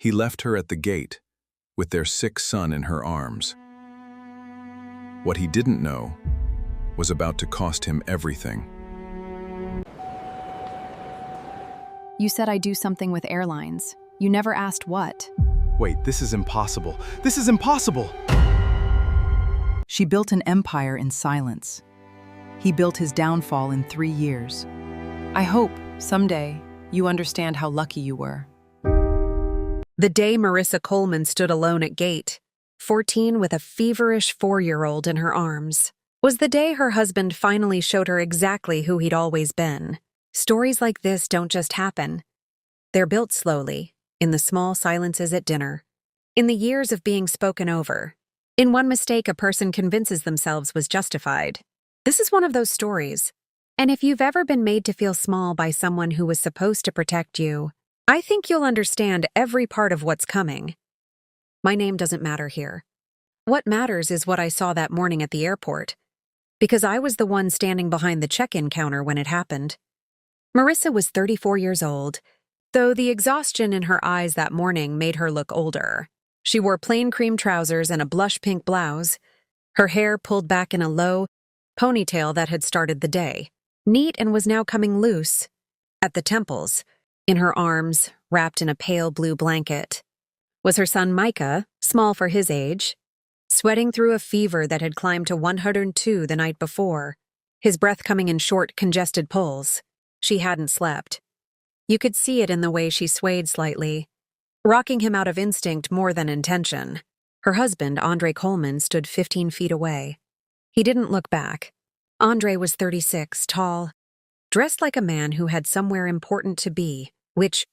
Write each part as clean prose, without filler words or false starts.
He left her at the gate, with their sick son in her arms. What he didn't know was about to cost him everything. You said I do something with airlines. You never asked what. Wait, this is impossible. This is impossible! She built an empire in silence. He built his downfall in 3 years. I hope, someday, you understand how lucky you were. The day Marissa Coleman stood alone at gate, 14 with a feverish 4-year-old in her arms, was the day her husband finally showed her exactly who he'd always been. Stories like this don't just happen. They're built slowly, in the small silences at dinner, in the years of being spoken over, in one mistake a person convinces themselves was justified. This is one of those stories. And if you've ever been made to feel small by someone who was supposed to protect you, I think you'll understand every part of what's coming. My name doesn't matter here. What matters is what I saw that morning at the airport, because I was the one standing behind the check-in counter when it happened. Marissa was 34 years old, though the exhaustion in her eyes that morning made her look older. She wore plain cream trousers and a blush pink blouse, her hair pulled back in a low ponytail that had started the day, neat and was now coming loose at the temples. In her arms, wrapped in a pale blue blanket, was her son Micah, small for his age, sweating through a fever that had climbed to 102 the night before, his breath coming in short, congested pulls. She hadn't slept. You could see it in the way she swayed slightly, rocking him out of instinct more than intention. Her husband, Andre Coleman, stood 15 feet away. He didn't look back. Andre was 36, tall, dressed like a man who had somewhere important to be, which,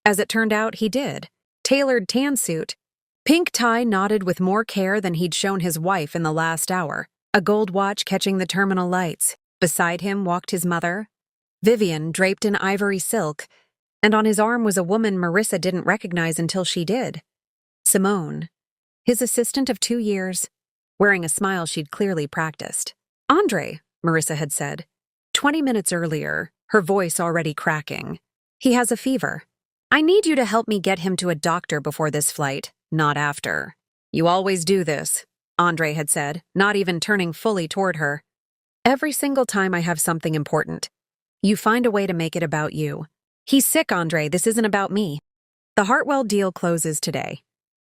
as it turned out, he did. Tailored tan suit, pink tie knotted with more care than he'd shown his wife in the last hour, a gold watch catching the terminal lights. Beside him walked his mother, Vivian, draped in ivory silk, and on his arm was a woman Marissa didn't recognize until she did. Simone, his assistant of 2 years, wearing a smile she'd clearly practiced. Andre, Marissa had said, 20 minutes earlier, her voice already cracking. He has a fever. I need you to help me get him to a doctor before this flight, not after. You always do this, Andre had said, not even turning fully toward her. Every single time I have something important, you find a way to make it about you. He's sick, Andre. This isn't about me. The Hartwell deal closes today.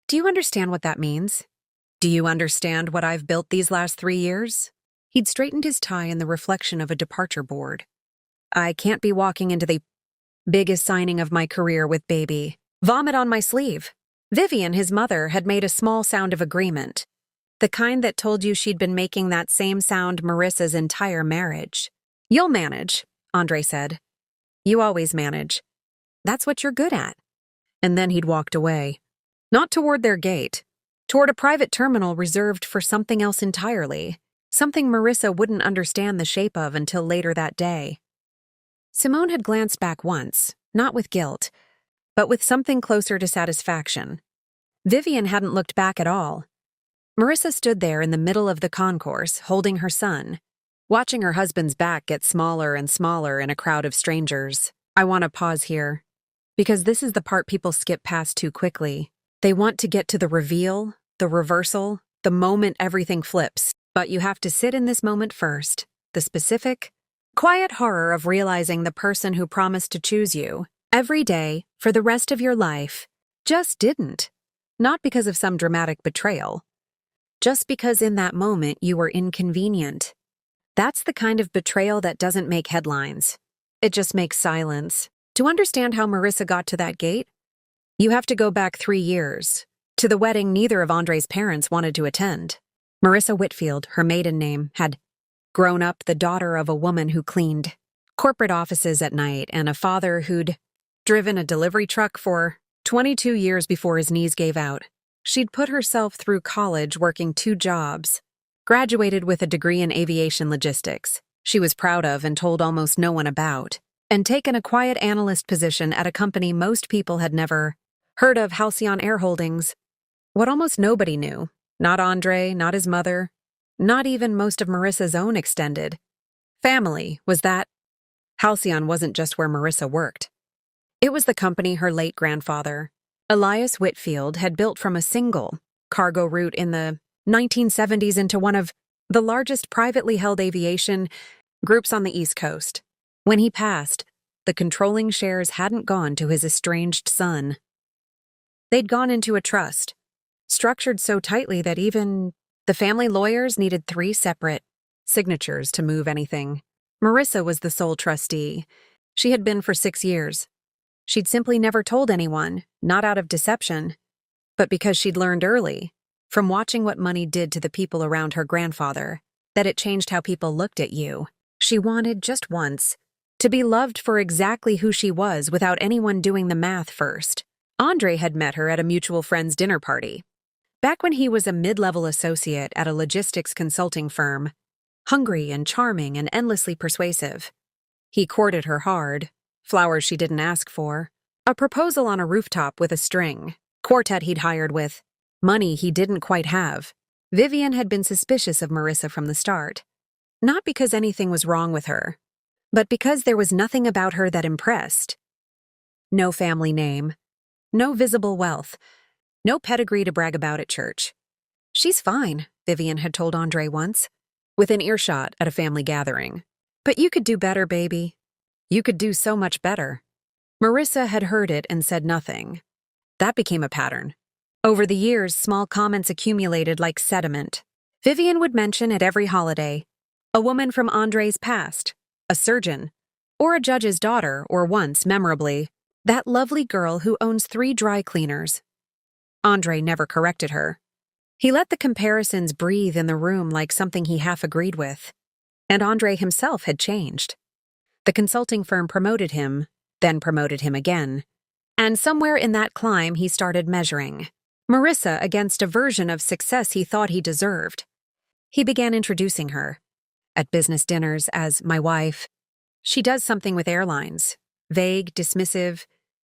Do you understand what that means? Do you understand what I've built these last 3 years? He'd straightened his tie in the reflection of a departure board. I can't be walking into the biggest signing of my career with baby vomit on my sleeve. Vivian, his mother, had made a small sound of agreement, the kind that told you she'd been making that same sound Marissa's entire marriage. You'll manage, Andre said. You always manage. That's what you're good at. And then he'd walked away. Not toward their gate, toward a private terminal reserved for something else entirely, something Marissa wouldn't understand the shape of until later that day. Simone had glanced back once, not with guilt, but with something closer to satisfaction. Vivian hadn't looked back at all. Marissa stood there in the middle of the concourse, holding her son, watching her husband's back get smaller and smaller in a crowd of strangers. I want to pause here, because this is the part people skip past too quickly. They want to get to the reveal, the reversal, the moment everything flips, but you have to sit in this moment first, the specific, quiet horror of realizing the person who promised to choose you every day for the rest of your life just didn't. Not because of some dramatic betrayal, just because in that moment you were inconvenient. That's the kind of betrayal that doesn't make headlines. It just makes silence. To understand how Marissa got to that gate, you have to go back 3 years, to the wedding neither of Andre's parents wanted to attend. Marissa Whitfield, her maiden name, had grown up the daughter of a woman who cleaned corporate offices at night and a father who'd driven a delivery truck for 22 years before his knees gave out. She'd put herself through college working 2 jobs, graduated with a degree in aviation logistics she was proud of and told almost no one about, and taken a quiet analyst position at a company most people had never heard of, Halcyon Air Holdings. What almost nobody knew, not Andre, not his mother, not even most of Marissa's own extended family, was that Halcyon wasn't just where Marissa worked. It was the company her late grandfather, Elias Whitfield had built from a single cargo route in the 1970s into one of the largest privately held aviation groups on the East Coast. When he passed, the controlling shares hadn't gone to his estranged son. They'd gone into a trust, structured so tightly that even the family lawyers needed 3 separate signatures to move anything. Marissa was the sole trustee. She had been for 6 years. She'd simply never told anyone, not out of deception, but because she'd learned early, from watching what money did to the people around her grandfather, that it changed how people looked at you. She wanted, just once, to be loved for exactly who she was without anyone doing the math first. Andre had met her at a mutual friend's dinner party. Back when he was a mid-level associate at a logistics consulting firm, hungry and charming and endlessly persuasive. He courted her hard, flowers she didn't ask for, a proposal on a rooftop with a string, quartet he'd hired with money he didn't quite have. Vivian had been suspicious of Marissa from the start. Not because anything was wrong with her, but because there was nothing about her that impressed. No family name, no visible wealth, no pedigree to brag about at church. "She's fine," Vivian had told Andre once, within earshot at a family gathering. "But you could do better, baby. You could do so much better." Marissa had heard it and said nothing. That became a pattern. Over the years, small comments accumulated like sediment. Vivian would mention at every holiday a woman from Andre's past, a surgeon, or a judge's daughter, or once, memorably, that lovely girl who owns 3 dry cleaners. Andre never corrected her. He let the comparisons breathe in the room like something he half agreed with. And Andre himself had changed. The consulting firm promoted him, then promoted him again. And somewhere in that climb he started measuring Marissa against a version of success he thought he deserved. He began introducing her at business dinners as "my wife." "She does something with airlines." Vague, dismissive,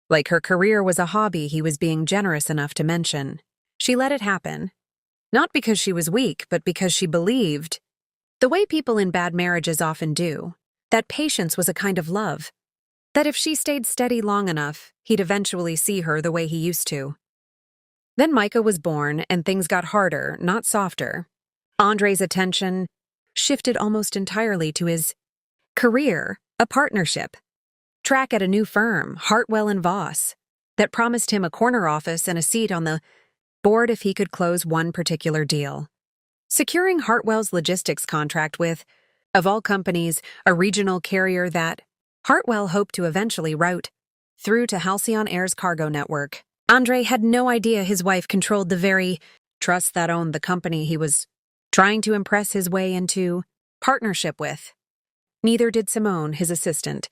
like her career was a hobby he was being generous enough to mention. She let it happen. Not because she was weak, but because she believed, the way people in bad marriages often do, that patience was a kind of love. That if she stayed steady long enough, he'd eventually see her the way he used to. Then Micah was born, and things got harder, not softer. Andre's attention shifted almost entirely to his career, a partnership. Track at a new firm, Hartwell and Voss, that promised him a corner office and a seat on the board if he could close one particular deal. Securing Hartwell's logistics contract with, of all companies, a regional carrier that Hartwell hoped to eventually route through to Halcyon Air's cargo network. Andre had no idea his wife controlled the very trust that owned the company he was trying to impress his way into partnership with. Neither did Simone, his assistant,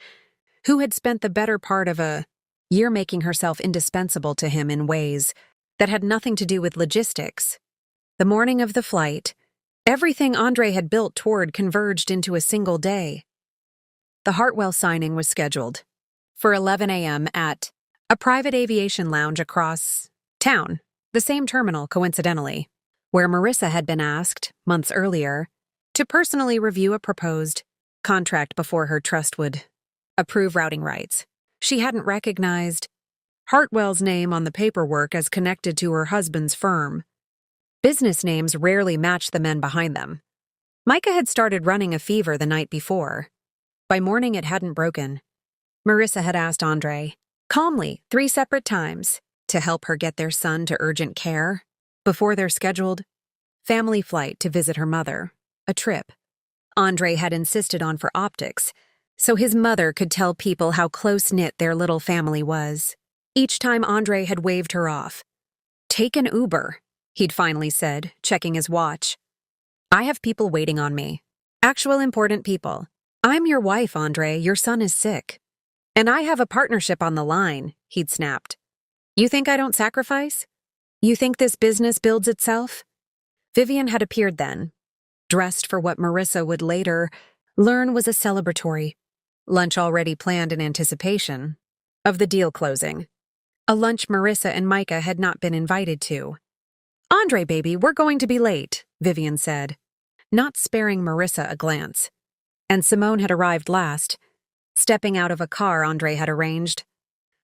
who had spent the better part of a year making herself indispensable to him in ways that had nothing to do with logistics. The morning of the flight, everything Andre had built toward converged into a single day. The Hartwell signing was scheduled for 11 a.m. at a private aviation lounge across town, the same terminal, coincidentally, where Marissa had been asked, months earlier, to personally review a proposed contract before her trust would approve routing rights. She hadn't recognized Hartwell's name on the paperwork as connected to her husband's firm. Business names rarely matched the men behind them. Micah had started running a fever the night before. By morning it hadn't broken. Marissa had asked Andre, calmly, 3 separate times, to help her get their son to urgent care before their scheduled family flight to visit her mother, a trip Andre had insisted on for optics, so his mother could tell people how close-knit their little family was. Each time Andre had waved her off. "Take an Uber," he'd finally said, checking his watch. "I have people waiting on me. Actual important people. I'm your wife, Andre. Your son is sick. And I have a partnership on the line," he'd snapped. "You think I don't sacrifice? You think this business builds itself?" Vivian had appeared then, dressed for what Marissa would later learn was a celebratory lunch already planned in anticipation of the deal closing. A lunch Marissa and Micah had not been invited to. "Andre, baby, we're going to be late," Vivian said, not sparing Marissa a glance. And Simone had arrived last, stepping out of a car Andre had arranged.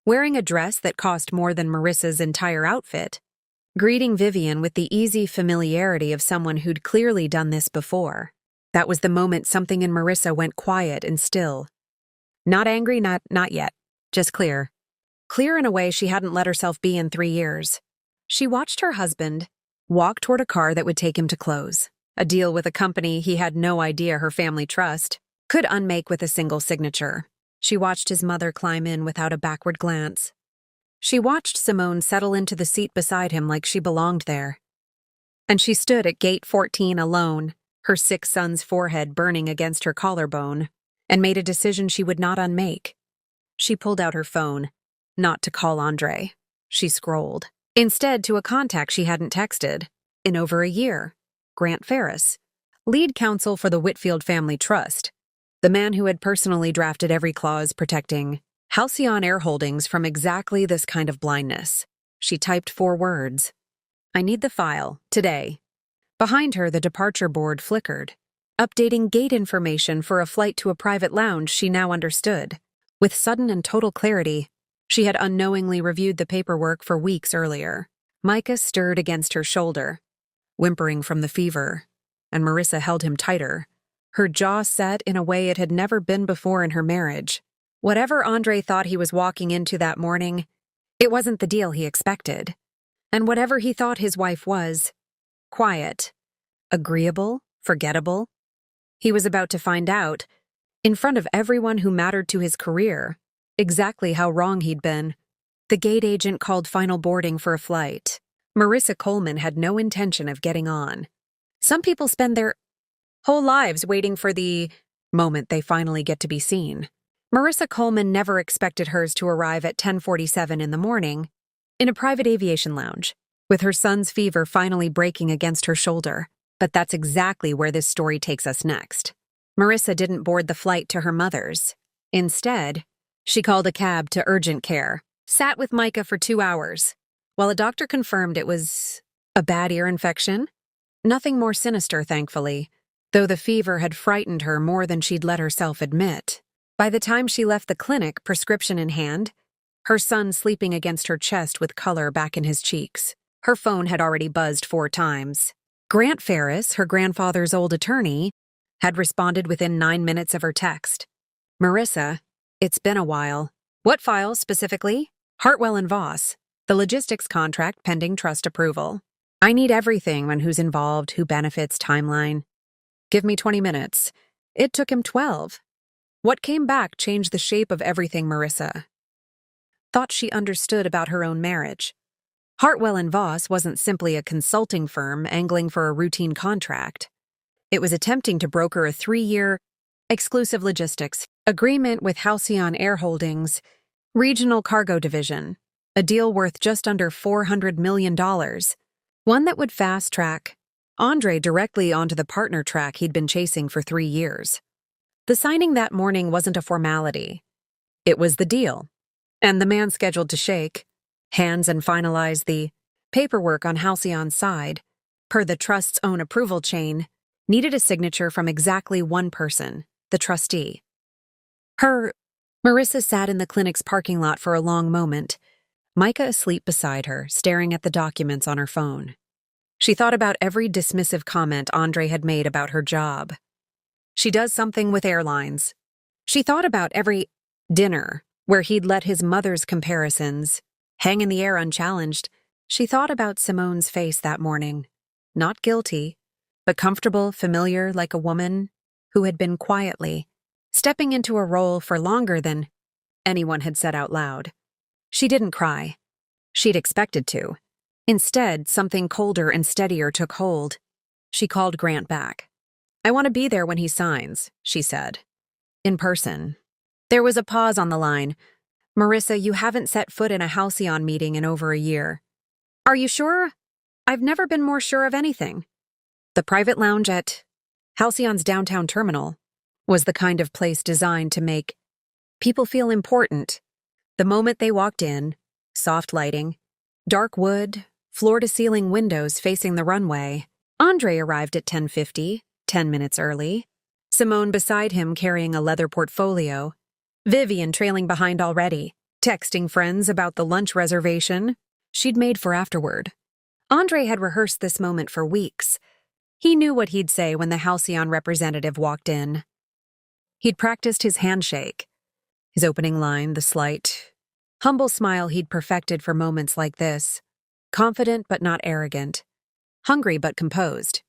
wearing a dress that cost more than Marissa's entire outfit, greeting Vivian with the easy familiarity of someone who'd clearly done this before. That was the moment something in Marissa went quiet and still. Not angry, not yet. Just clear. Clear in a way she hadn't let herself be in 3 years. She watched her husband walk toward a car that would take him to close, a deal with a company he had no idea her family trust could unmake with a single signature. She watched his mother climb in without a backward glance. She watched Simone settle into the seat beside him like she belonged there. And she stood at gate 14 alone, her 6 sons' forehead burning against her collarbone, and made a decision she would not unmake. She pulled out her phone, not to call Andre. She scrolled. Instead, to a contact she hadn't texted in over a year, Grant Ferris, lead counsel for the Whitfield Family Trust, the man who had personally drafted every clause protecting Halcyon Air Holdings from exactly this kind of blindness. She typed 4 words. I need the file, today. Behind her, the departure board flickered, updating gate information for a flight to a private lounge she now understood. With sudden and total clarity, she had unknowingly reviewed the paperwork for weeks earlier. Micah stirred against her shoulder, whimpering from the fever, and Marissa held him tighter, her jaw set in a way it had never been before in her marriage. Whatever Andre thought he was walking into that morning, it wasn't the deal he expected. And whatever he thought his wife was, quiet, agreeable, forgettable, he was about to find out, in front of everyone who mattered to his career, exactly how wrong he'd been. The gate agent called final boarding for a flight. Marissa Coleman had no intention of getting on. Some people spend their whole lives waiting for the moment they finally get to be seen. Marissa Coleman never expected hers to arrive at 10:47 in the morning in a private aviation lounge, with her son's fever finally breaking against her shoulder. But that's exactly where this story takes us next. Marissa didn't board the flight to her mother's. Instead, she called a cab to urgent care, sat with Micah for 2 hours, while a doctor confirmed it was a bad ear infection. Nothing more sinister, thankfully, though the fever had frightened her more than she'd let herself admit. By the time she left the clinic, prescription in hand, her son sleeping against her chest with color back in his cheeks, her phone had already buzzed 4 times. Grant Ferris, her grandfather's old attorney, had responded within 9 minutes of her text. Marissa, it's been a while. What files specifically? Hartwell and Voss. The logistics contract pending trust approval. I need everything on who's involved, who benefits, timeline. Give me 20 minutes. It took him 12. What came back changed the shape of everything Marissa thought she understood about her own marriage. Hartwell and Voss wasn't simply a consulting firm angling for a routine contract. It was attempting to broker a 3-year exclusive logistics agreement with Halcyon Air Holdings, Regional Cargo Division, a deal worth just under $400 million, one that would fast-track Andre directly onto the partner track he'd been chasing for 3 years. The signing that morning wasn't a formality. It was the deal, and the man scheduled to shake hands and finalize the paperwork on Halcyon's side, per the trust's own approval chain, needed a signature from exactly one person, the trustee. Marissa sat in the clinic's parking lot for a long moment, Micah asleep beside her, staring at the documents on her phone. She thought about every dismissive comment Andre had made about her job. She does something with airlines. She thought about every dinner where he'd let his mother's comparisons hang in the air unchallenged. She thought about Simone's face that morning. Not guilty, but comfortable, familiar, like a woman who had been quietly stepping into a role for longer than anyone had said out loud. She didn't cry. She'd expected to. Instead, something colder and steadier took hold. She called Grant back. I want to be there when he signs, she said. In person. There was a pause on the line. Marissa, you haven't set foot in a Halcyon meeting in over a year. Are you sure? I've never been more sure of anything. The private lounge at Halcyon's downtown terminal was the kind of place designed to make people feel important. The moment they walked in, soft lighting, dark wood, floor-to-ceiling windows facing the runway. Andre arrived at 10:50, 10 minutes early. Simone beside him carrying a leather portfolio. Vivian trailing behind already, texting friends about the lunch reservation she'd made for afterward. Andre had rehearsed this moment for weeks. He knew what he'd say when the Halcyon representative walked in. He'd practiced his handshake, his opening line, the slight, humble smile he'd perfected for moments like this. Confident but not arrogant. Hungry but composed.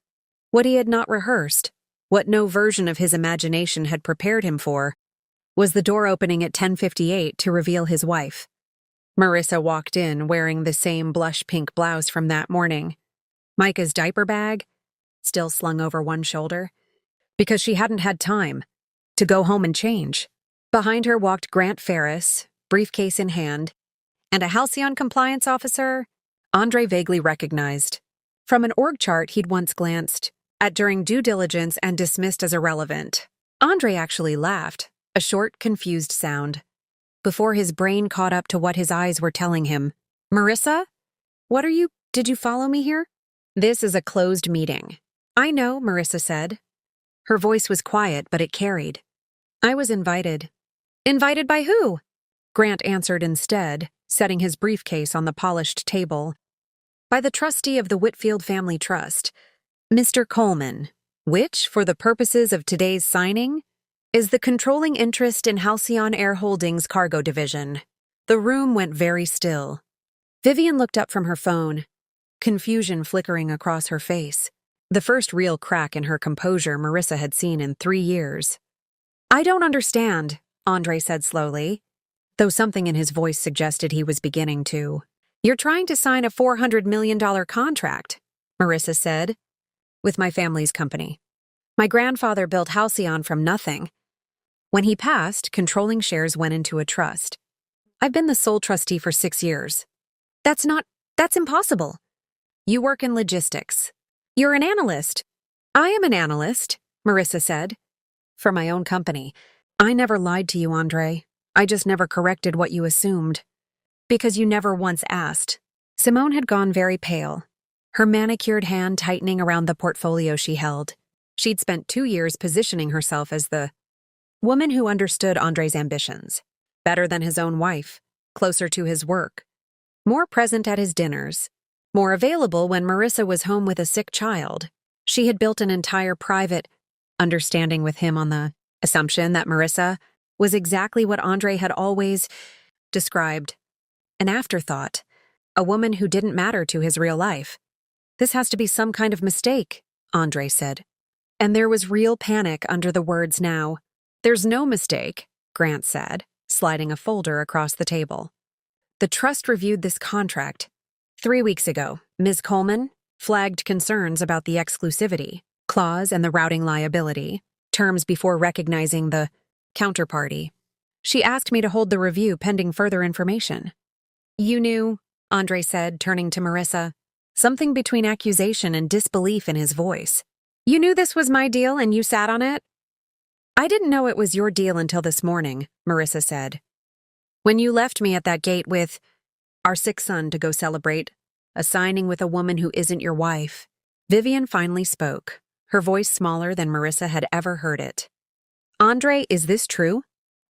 What he had not rehearsed, what no version of his imagination had prepared him for, was the door opening at 10:58 to reveal his wife. Marissa walked in wearing the same blush pink blouse from that morning. Micah's diaper bag, still slung over one shoulder, because she hadn't had time to go home and change. Behind her walked Grant Ferris, briefcase in hand, and a Halcyon compliance officer Andre vaguely recognized. From an org chart he'd once glanced at during due diligence and dismissed as irrelevant. Andre actually laughed, a short, confused sound, before his brain caught up to what his eyes were telling him. "Marissa? Did you follow me here?" "This is a closed meeting." "I know," Marissa said. Her voice was quiet, but it carried. "I was invited." "Invited by who?" Grant answered instead, setting his briefcase on the polished table. "By the trustee of the Whitfield Family Trust, Mr. Coleman, which, for the purposes of today's signing, is the controlling interest in Halcyon Air Holdings Cargo Division." The room went very still. Vivian looked up from her phone, confusion flickering across her face, the first real crack in her composure Marissa had seen in 3 years. "I don't understand," Andre said slowly, though something in his voice suggested he was beginning to. "You're trying to sign a $400 million contract," Marissa said, "with my family's company. My grandfather built Halcyon from nothing. When he passed, controlling shares went into a trust. I've been the sole trustee for 6 years. That's impossible. You work in logistics. You're an analyst." "I am an analyst," Marissa said, "for my own company. I never lied to you, Andre. I just never corrected what you assumed. Because you never once asked." Simone had gone very pale, her manicured hand tightening around the portfolio she held. She'd spent 2 years positioning herself as the woman who understood Andre's ambitions, better than his own wife, closer to his work, more present at his dinners, more available when Marissa was home with a sick child. She had built an entire private understanding with him on the assumption that Marissa was exactly what Andre had always described, an afterthought, a woman who didn't matter to his real life. "This has to be some kind of mistake," Andre said. And there was real panic under the words now. "There's no mistake," Grant said, sliding a folder across the table. "The trust reviewed this contract 3 weeks ago. Ms. Coleman flagged concerns about the exclusivity clause and the routing liability terms before recognizing the counterparty. She asked me to hold the review pending further information." "You knew," Andre said, turning to Marissa, something between accusation and disbelief in his voice. "You knew this was my deal and you sat on it?" "I didn't know it was your deal until this morning," Marissa said. "When you left me at that gate with our sick son to go celebrate a signing with a woman who isn't your wife." Vivian finally spoke, her voice smaller than Marissa had ever heard it. "Andre, is this true?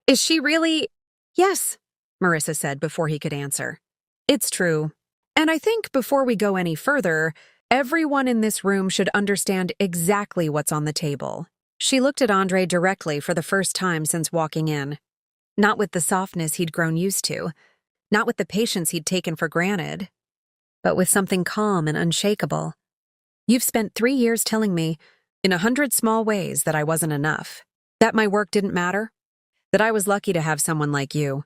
Is she really—" "Yes," Marissa said before he could answer. "It's true. And I think before we go any further, everyone in this room should understand exactly what's on the table." She looked at Andre directly for the first time since walking in. Not with the softness he'd grown used to, not with the patience he'd taken for granted, but with something calm and unshakable. "You've spent 3 years telling me, in 100 small ways, that I wasn't enough, that my work didn't matter, that I was lucky to have someone like you.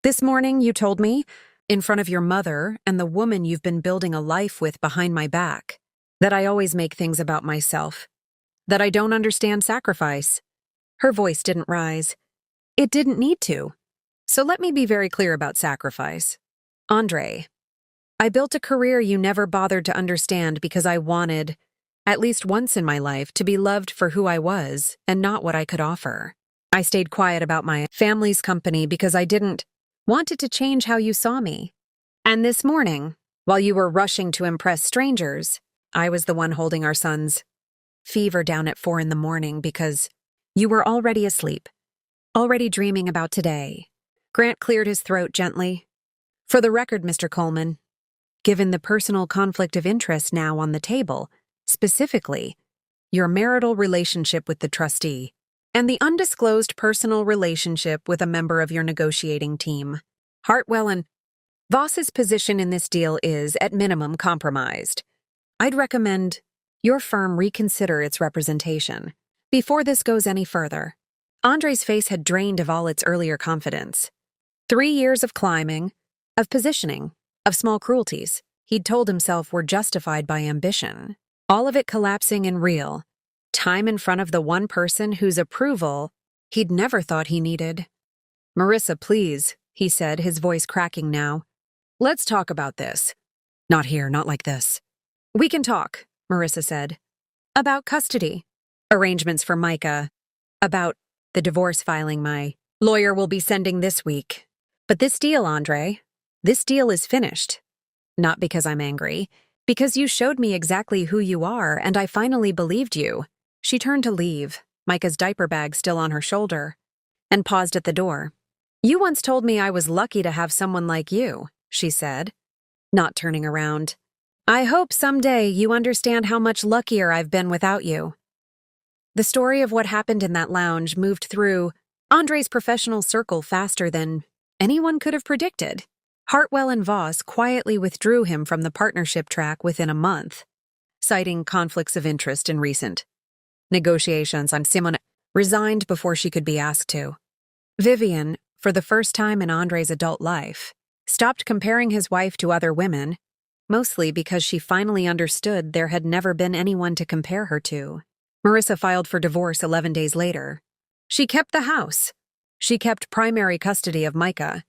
This morning, you told me, in front of your mother and the woman you've been building a life with behind my back, that I always make things about myself, that I don't understand sacrifice." Her voice didn't rise. "It didn't need to. So let me be very clear about sacrifice. Andre, I built a career you never bothered to understand because I wanted, at least once in my life, to be loved for who I was and not what I could offer. I stayed quiet about my family's company because I didn't want it to change how you saw me. And this morning, while you were rushing to impress strangers, I was the one holding our son's fever down at 4 a.m. because you were already asleep, already dreaming about today, Grant cleared his throat gently. For the record, Mr. Coleman, given the personal conflict of interest now on the table, specifically, your marital relationship with the trustee, and the undisclosed personal relationship with a member of your negotiating team, Hartwell and Voss's position in this deal is, at minimum, compromised. I'd recommend your firm reconsider its representation. Before this goes any further, Andre's face had drained of all its earlier confidence. 3 years of climbing, of positioning, of small cruelties, he'd told himself were justified by ambition. All of it collapsing in real time in front of the one person whose approval he'd never thought he needed. "Marissa, please," he said, his voice cracking now. "Let's talk about this." "Not here, not like this." "We can talk," Marissa said. "About custody, arrangements for Micah, about the divorce filing my lawyer will be sending this week. But this deal, Andre, this deal is finished. Not because I'm angry, because you showed me exactly who you are, and I finally believed you." She turned to leave, Micah's diaper bag still on her shoulder, and paused at the door. "You once told me I was lucky to have someone like you," she said, not turning around. "I hope someday you understand how much luckier I've been without you." The story of what happened in that lounge moved through Andre's professional circle faster than anyone could have predicted. Hartwell and Voss quietly withdrew him from the partnership track within a month, citing conflicts of interest in recent negotiations. Simone resigned before she could be asked to. Vivian, for the first time in Andre's adult life, stopped comparing his wife to other women, mostly because she finally understood there had never been anyone to compare her to. Marissa filed for divorce 11 days later. She kept the house. She kept primary custody of Micah,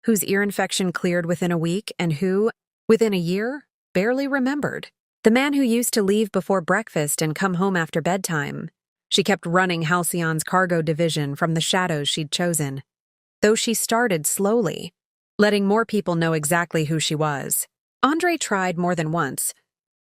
whose ear infection cleared within a week and who, within a year, barely remembered. The man who used to leave before breakfast and come home after bedtime. She kept running Halcyon's cargo division from the shadows she'd chosen, though she started slowly, letting more people know exactly who she was. Andre tried more than once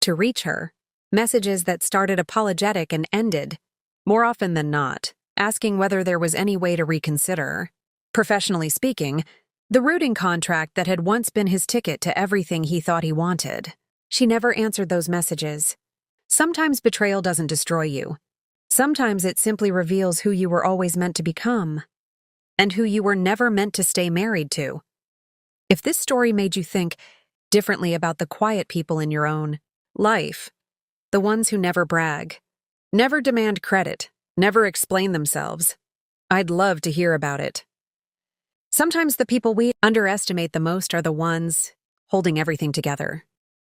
to reach her, messages that started apologetic and ended, more often than not, asking whether there was any way to reconsider. Professionally speaking, the rooting contract that had once been his ticket to everything he thought he wanted. She never answered those messages. Sometimes betrayal doesn't destroy you. Sometimes it simply reveals who you were always meant to become, and who you were never meant to stay married to. If this story made you think differently about the quiet people in your own life, the ones who never brag, never demand credit, never explain themselves, I'd love to hear about it. Sometimes the people we underestimate the most are the ones holding everything together.